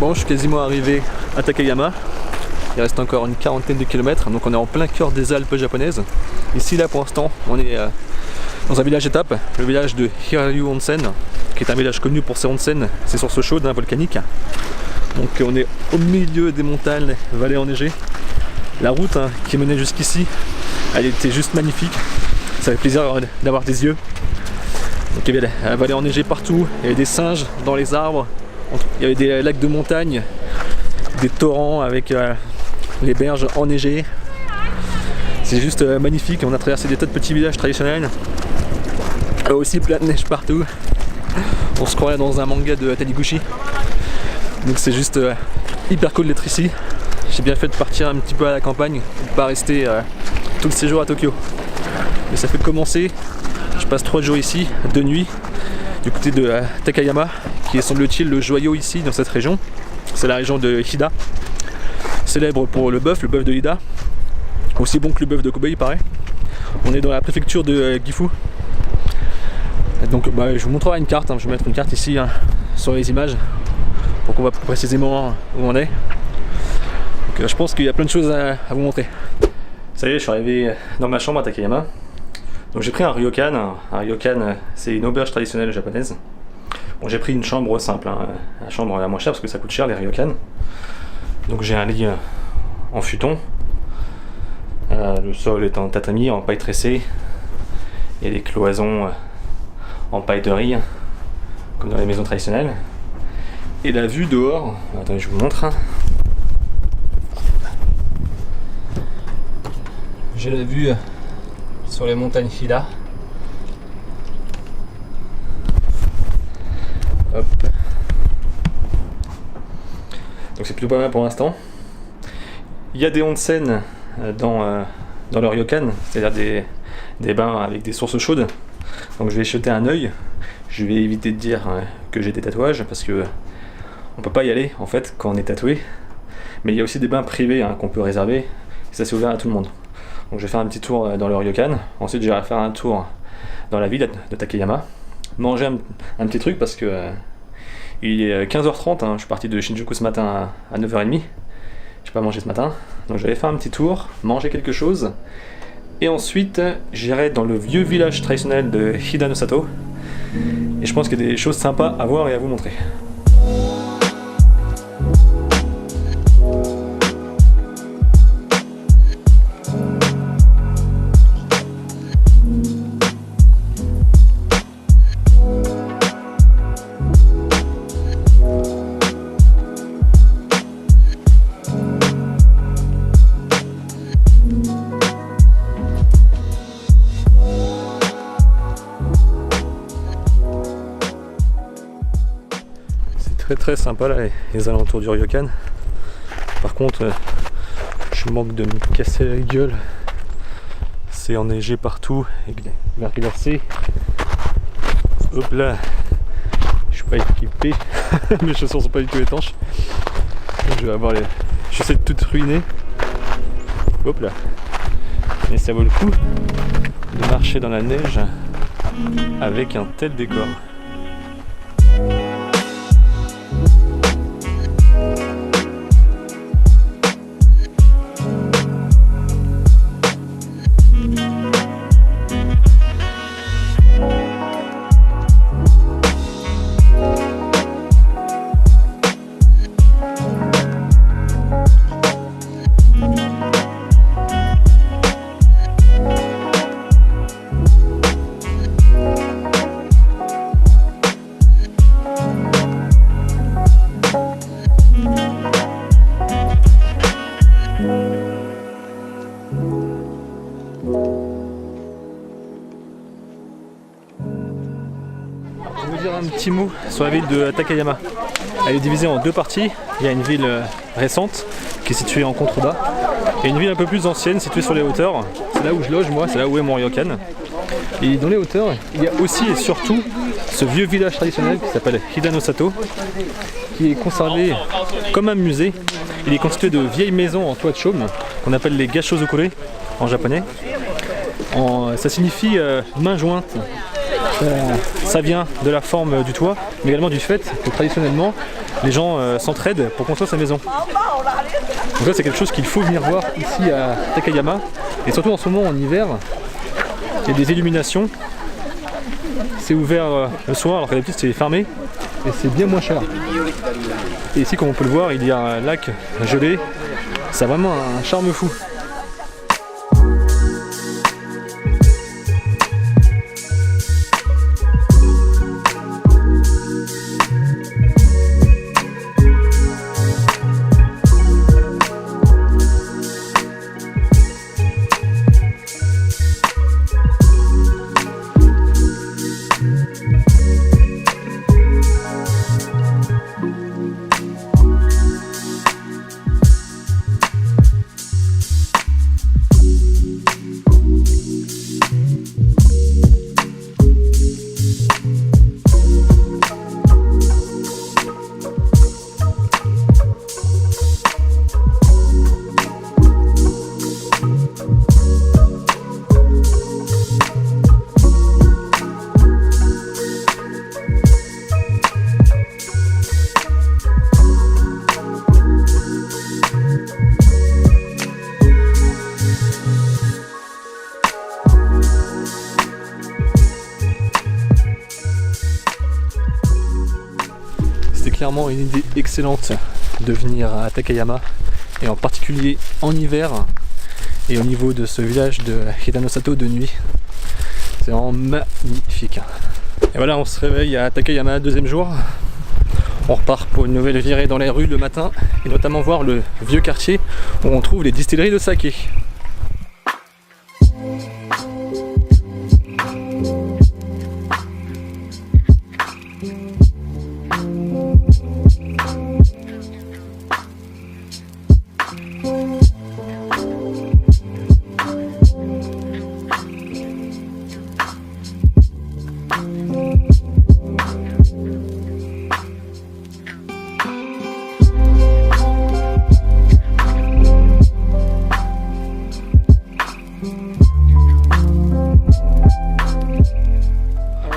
bon, je suis quasiment arrivé à Takayama. Il reste encore une quarantaine de kilomètres, donc on est en plein cœur des Alpes japonaises. Ici, là, pour l'instant, on est dans un village étape, le village de Hiryu Onsen, qui est un village connu pour ses onsen, ses sources chaudes volcaniques. Donc on est au milieu des montagnes, vallées enneigées. La route qui menait jusqu'ici, elle était juste magnifique. Ça fait plaisir d'avoir des yeux. Donc il y avait la vallée enneigée partout, il y avait des singes dans les arbres, il y avait des lacs de montagne, des torrents avec les berges enneigées. C'est juste magnifique. On a traversé des tas de petits villages traditionnels, aussi plein de neige partout. On se croirait dans un manga de Taniguchi. Donc c'est juste hyper cool d'être ici. J'ai bien fait de partir un petit peu à la campagne, de pas rester tout le séjour à Tokyo. Mais ça fait commencer. Je passe 3 jours ici, 2 nuits, du côté de Takayama, qui est semble-t-il le joyau ici dans cette région. C'est la région de Hida, célèbre pour le bœuf de Hida, aussi bon que le bœuf de Kobe il paraît. On est dans la préfecture de Gifu. Donc je vous montrerai une carte, je vais mettre une carte ici sur les images pour qu'on voit plus précisément où on est. Donc je pense qu'il y a plein de choses à vous montrer. Ça y est, je suis arrivé dans ma chambre à Takayama. Donc j'ai pris un ryokan. Un ryokan, c'est une auberge traditionnelle japonaise. Bon, j'ai pris une chambre simple, la chambre la moins chère parce que ça coûte cher les ryokan. Donc j'ai un lit en futon. Le sol est en tatami, en paille tressée. Il y a des cloisons en paille de riz, comme dans les maisons traditionnelles. Et la vue dehors, attendez, je vous montre. J'ai la vue sur les montagnes Hida. Hop. Donc c'est plutôt pas mal pour l'instant. Il y a des onsen dans le ryokan, c'est-à-dire des bains avec des sources chaudes. Donc je vais jeter un œil. Je vais éviter de dire que j'ai des tatouages parce que on peut pas y aller en fait quand on est tatoué. Mais il y a aussi des bains privés qu'on peut réserver. Et ça c'est ouvert à tout le monde. Donc je vais faire un petit tour dans le ryokan. Ensuite j'irai faire un tour dans la ville de Takayama. Manger un petit truc parce que il est 15h30. Je suis parti de Shinjuku ce matin à 9h30. J'ai pas mangé ce matin. Donc je vais faire un petit tour, manger quelque chose. Et ensuite, j'irai dans le vieux village traditionnel de Hida no Sato. Et je pense qu'il y a des choses sympas à voir et à vous montrer. Très sympa là, les alentours du ryokan. Par contre, je manque de me casser la gueule. C'est enneigé partout et glacé. Hop là, je suis pas équipé. Mes chaussures sont pas du tout étanches. Je vais avoir les chaussettes toutes ruinées. Hop là. Mais ça vaut le coup de marcher dans la neige avec un tel décor. Je vais vous dire un petit mot sur la ville de Takayama. Elle est divisée en deux parties. Il y a une ville récente qui est située en contrebas et une ville un peu plus ancienne située sur les hauteurs. C'est là où je loge moi, c'est là où est mon ryokan. Et dans les hauteurs, il y a aussi et surtout ce vieux village traditionnel qui s'appelle Hida no Sato, qui est conservé comme un musée. Il est constitué de vieilles maisons en toit de chaume qu'on appelle les gashozukure en japonais. Ça signifie main jointe. Ça vient de la forme du toit, mais également du fait que traditionnellement, les gens s'entraident pour construire sa maison. Donc là c'est quelque chose qu'il faut venir voir ici à Takayama. Et surtout en ce moment en hiver, il y a des illuminations. C'est ouvert le soir alors qu'à l'habitude c'est fermé. Et c'est bien moins cher. Et ici comme on peut le voir, il y a un lac gelé. Ça a vraiment un charme fou. Clairement une idée excellente de venir à Takayama et en particulier en hiver et au niveau de ce village de Hidanosato de nuit. C'est vraiment magnifique. Et voilà, on se réveille à Takayama, deuxième jour. On repart pour une nouvelle virée dans les rues le matin et notamment voir le vieux quartier où on trouve les distilleries de saké.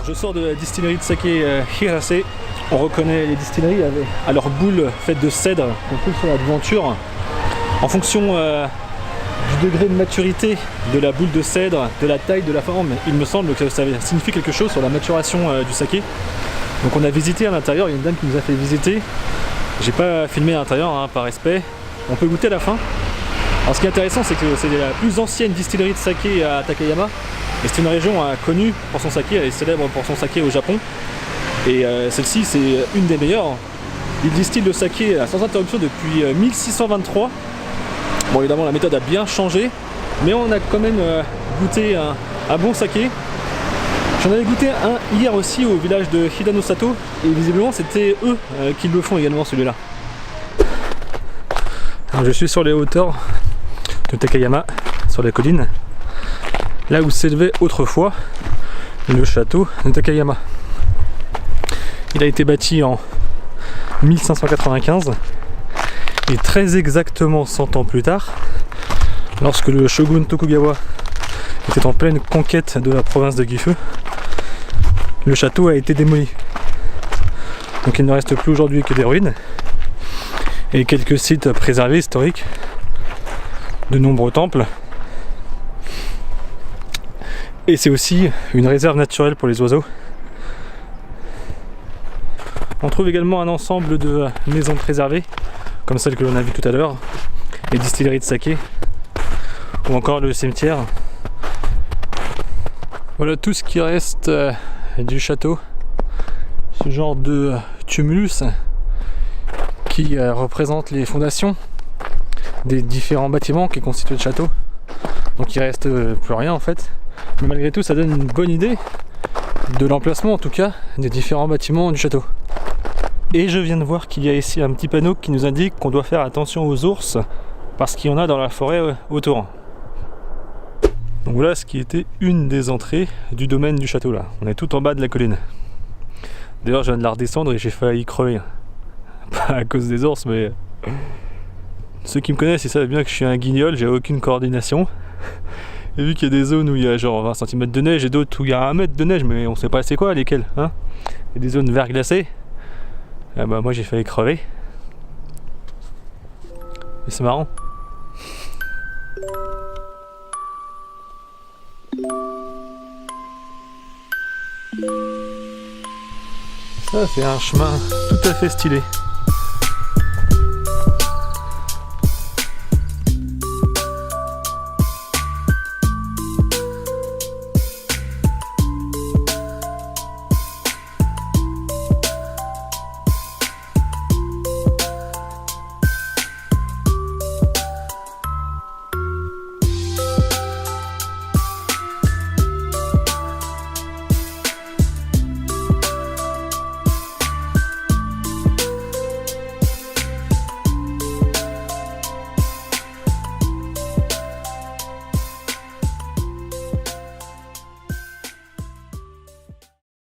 Je sors de la distillerie de saké Hirase. On reconnaît les distilleries à leurs boules faites de cèdre qu'on trouve sur la devanture. En fonction du degré de maturité de la boule de cèdre, de la taille, de la forme, il me semble que ça signifie quelque chose sur la maturation du saké. Donc on a visité à l'intérieur, il y a une dame qui nous a fait visiter. J'ai pas filmé à l'intérieur hein, par respect. On peut goûter à la fin. Alors ce qui est intéressant, c'est que c'est la plus ancienne distillerie de saké à Takayama. Et c'est une région connue pour son saké, elle est célèbre pour son saké au Japon. Et celle-ci, c'est une des meilleures. Il distille le saké sans interruption depuis 1623. Bon, évidemment, la méthode a bien changé, mais on a quand même goûté un bon saké. J'en avais goûté un hier aussi au village de Hidanosato, et visiblement, c'était eux qui le font également, celui-là. Alors, je suis sur les hauteurs de Takayama, sur la colline, là où s'élevait autrefois le château de Takayama. Il a été bâti en 1595 et très exactement 100 ans plus tard, lorsque le shogun Tokugawa était en pleine conquête de la province de Gifu, le château a été démoli. Donc il ne reste plus aujourd'hui que des ruines et quelques sites préservés historiques, de nombreux temples. Et c'est aussi une réserve naturelle pour les oiseaux. On trouve également un ensemble de maisons préservées, comme celle que l'on a vue tout à l'heure, les distilleries de saké, ou encore le cimetière. Voilà tout ce qui reste du château. Ce genre de tumulus qui représente les fondations des différents bâtiments qui constituent le château. Donc il reste plus rien en fait. Mais malgré tout, ça donne une bonne idée de l'emplacement en tout cas des différents bâtiments du château. Et je viens de voir qu'il y a ici un petit panneau qui nous indique qu'on doit faire attention aux ours parce qu'il y en a dans la forêt autour. Donc voilà ce qui était une des entrées du domaine du château là. On est tout en bas de la colline. D'ailleurs je viens de la redescendre et j'ai failli crever. Pas à cause des ours mais... Ceux qui me connaissent ils savent bien que je suis un guignol, j'ai aucune coordination. Et vu qu'il y a des zones où il y a genre 20 cm de neige et d'autres où il y a 1 mètre de neige mais on sait pas c'est quoi lesquelles hein. Il y a des zones verglacées. Ah bah moi j'ai failli crever. Mais c'est marrant. Ça c'est un chemin tout à fait stylé.